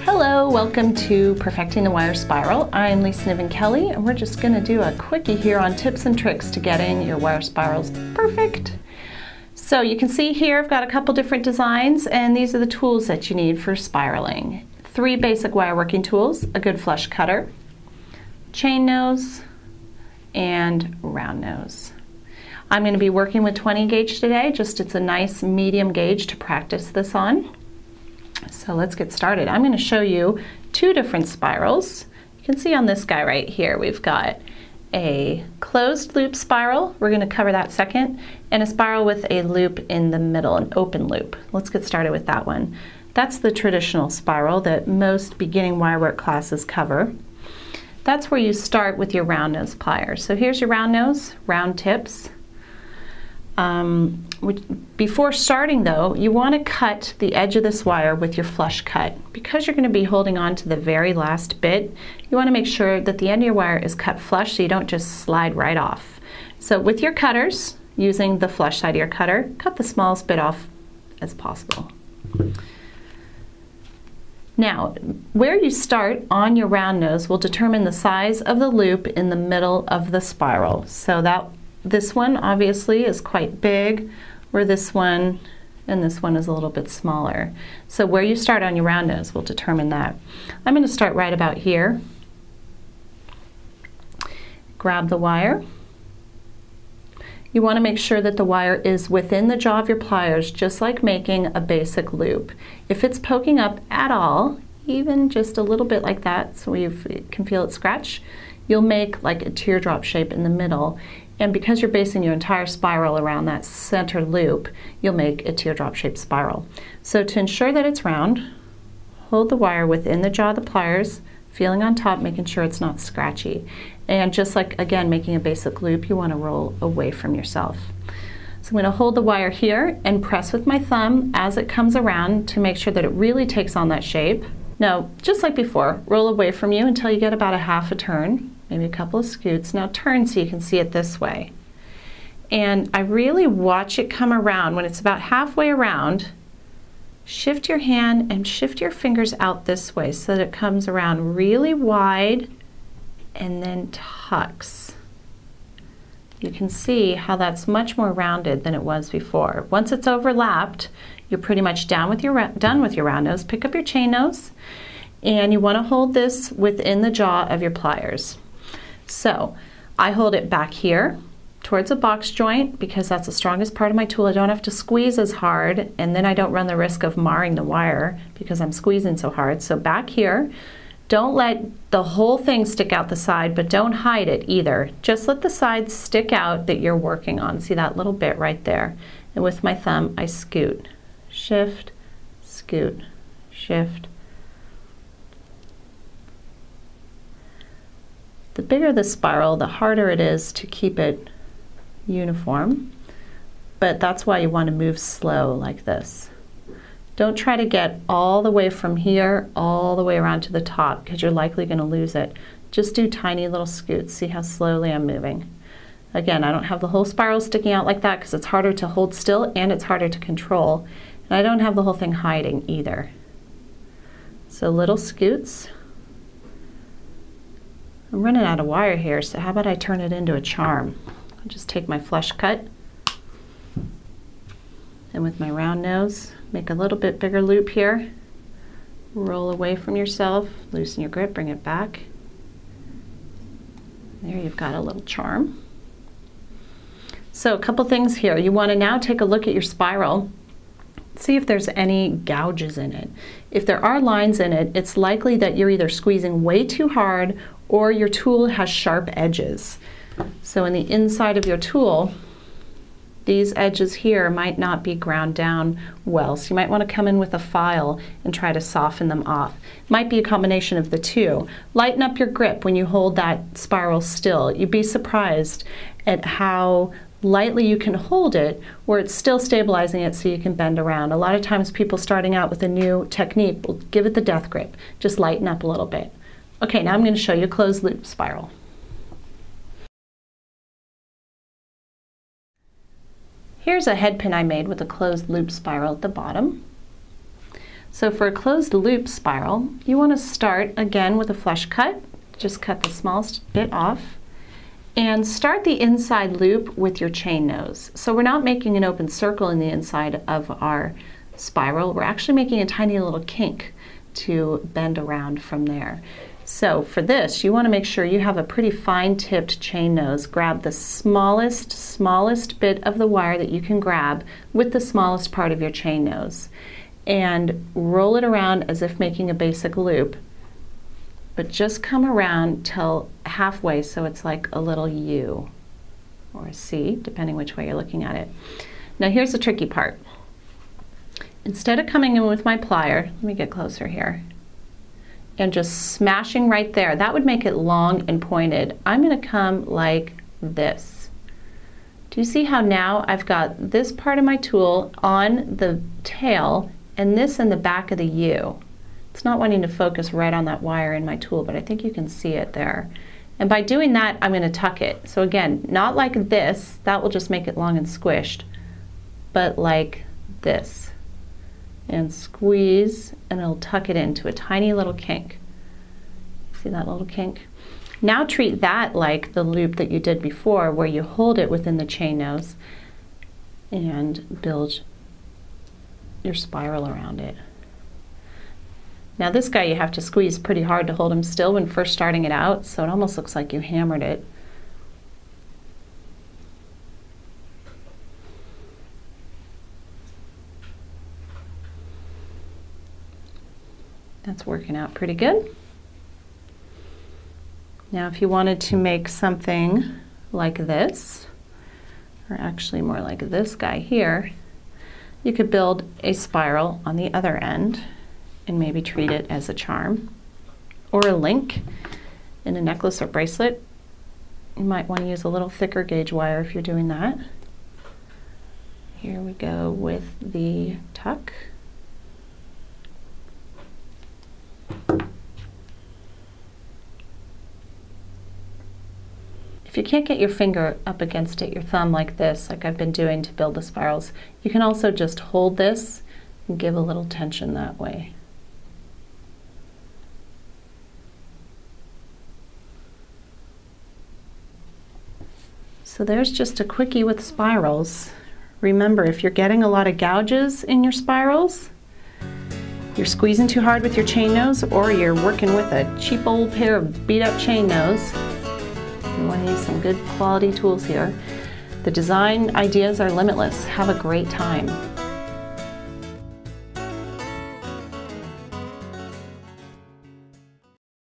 Hello, welcome to Perfecting the Wire Spiral. I'm Lisa Niven Kelly, and we're just going to do a quickie here on tips and tricks to getting your wire spirals perfect. So you can see here I've got a couple different designs, and these are the tools that you need for spiraling. 3 basic wire working tools: a good flush cutter, chain nose, and round nose. I'm going to be working with 20 gauge today, just it's a nice medium gauge to practice this on. So let's get started. I'm going to show you 2 different spirals. You can see on this guy right here we've got a closed loop spiral, we're going to cover that second, and a spiral with a loop in the middle, an open loop. Let's get started with that one. That's the traditional spiral that most beginning wire work classes cover. That's where you start with your round nose pliers. So here's your round nose, round tips. Before starting though, you want to cut the edge of this wire with your flush cut. Because you're going to be holding on to the very last bit, you want to make sure that the end of your wire is cut flush so you don't just slide right off. So with your cutters, using the flush side of your cutter, cut the smallest bit off as possible. Now, where you start on your round nose will determine the size of the loop in the middle of the spiral. So this one obviously is quite big, where this one and this one is a little bit smaller. So where you start on your round nose will determine that. I'm going to start right about here. Grab the wire. You want to make sure that the wire is within the jaw of your pliers, just like making a basic loop. If it's poking up at all, even just a little bit like that, so you can feel it scratch, you'll make like a teardrop shape in the middle. And because you're basing your entire spiral around that center loop, you'll make a teardrop shaped spiral. So to ensure that it's round, hold the wire within the jaw of the pliers, feeling on top, making sure it's not scratchy. And just like, again, making a basic loop, you want to roll away from yourself. So I'm going to hold the wire here and press with my thumb as it comes around to make sure that it really takes on that shape. Now, just like before, roll away from you until you get about a half a turn, maybe a couple of scoots. Now turn so you can see it this way. And I really watch it come around. When it's about halfway around, shift your hand and shift your fingers out this way so that it comes around really wide and then tucks. You can see how that's much more rounded than it was before. Once it's overlapped, you're pretty much done with your round nose. Pick up your chain nose, and you want to hold this within the jaw of your pliers. So I hold it back here towards a box joint because that's the strongest part of my tool. I don't have to squeeze as hard, and then I don't run the risk of marring the wire because I'm squeezing so hard. So back here, don't let the whole thing stick out the side, but don't hide it either. Just let the sides stick out that you're working on. See that little bit right there? And with my thumb, I scoot, shift, scoot, shift. The bigger the spiral, the harder it is to keep it uniform, but that's why you want to move slow like this. Don't try to get all the way from here all the way around to the top because you're likely going to lose it. Just do tiny little scoots. See how slowly I'm moving. Again, I don't have the whole spiral sticking out like that because it's harder to hold still and it's harder to control. And I don't have the whole thing hiding either. So little scoots. I'm running out of wire here, so how about I turn it into a charm? I'll just take my flush cut and with my round nose, make a little bit bigger loop here. Roll away from yourself, loosen your grip, bring it back. There you've got a little charm. So a couple things here. You want to now take a look at your spiral. See if there's any gouges in it. If there are lines in it, it's likely that you're either squeezing way too hard or your tool has sharp edges. So in the inside of your tool, these edges here might not be ground down well, so you might want to come in with a file and try to soften them off. It might be a combination of the two. Lighten up your grip when you hold that spiral still. You'd be surprised at how lightly you can hold it where it's still stabilizing it so you can bend around. A lot of times people starting out with a new technique will give it the death grip. Just lighten up a little bit. Okay, now I'm going to show you a closed loop spiral. Here's a head pin I made with a closed loop spiral at the bottom. So for a closed loop spiral, you want to start again with a flush cut. Just cut the smallest bit off and start the inside loop with your chain nose. So we're not making an open circle in the inside of our spiral. We're actually making a tiny little kink to bend around from there. So for this, you want to make sure you have a pretty fine-tipped chain nose. Grab the smallest bit of the wire that you can grab with the smallest part of your chain nose and roll it around as if making a basic loop, but just come around till halfway so it's like a little U or a C, depending which way you're looking at it. Now here's the tricky part. Instead of coming in with my plier, let me get closer here, and just smashing right there, that would make it long and pointed. I'm going to come like this. Do you see how now I've got this part of my tool on the tail and this in the back of the U? It's not wanting to focus right on that wire in my tool, but I think you can see it there. And by doing that, I'm going to tuck it. So again, not like this, that will just make it long and squished, but like this. And squeeze, and it'll tuck it into a tiny little kink. See that little kink? Now treat that like the loop that you did before, where you hold it within the chain nose and build your spiral around it. Now this guy you have to squeeze pretty hard to hold him still when first starting it out, so it almost looks like you hammered it. That's working out pretty good. Now if you wanted to make something like this, or actually more like this guy here, you could build a spiral on the other end and maybe treat it as a charm or a link in a necklace or bracelet. You might want to use a little thicker gauge wire if you're doing that. Here we go with the tuck. If you can't get your finger up against it, your thumb like this, like I've been doing to build the spirals, you can also just hold this and give a little tension that way. So there's just a quickie with spirals. Remember, if you're getting a lot of gouges in your spirals, you're squeezing too hard with your chain nose, or you're working with a cheap old pair of beat up chain nose, you want to use some good quality tools here. The design ideas are limitless. Have a great time.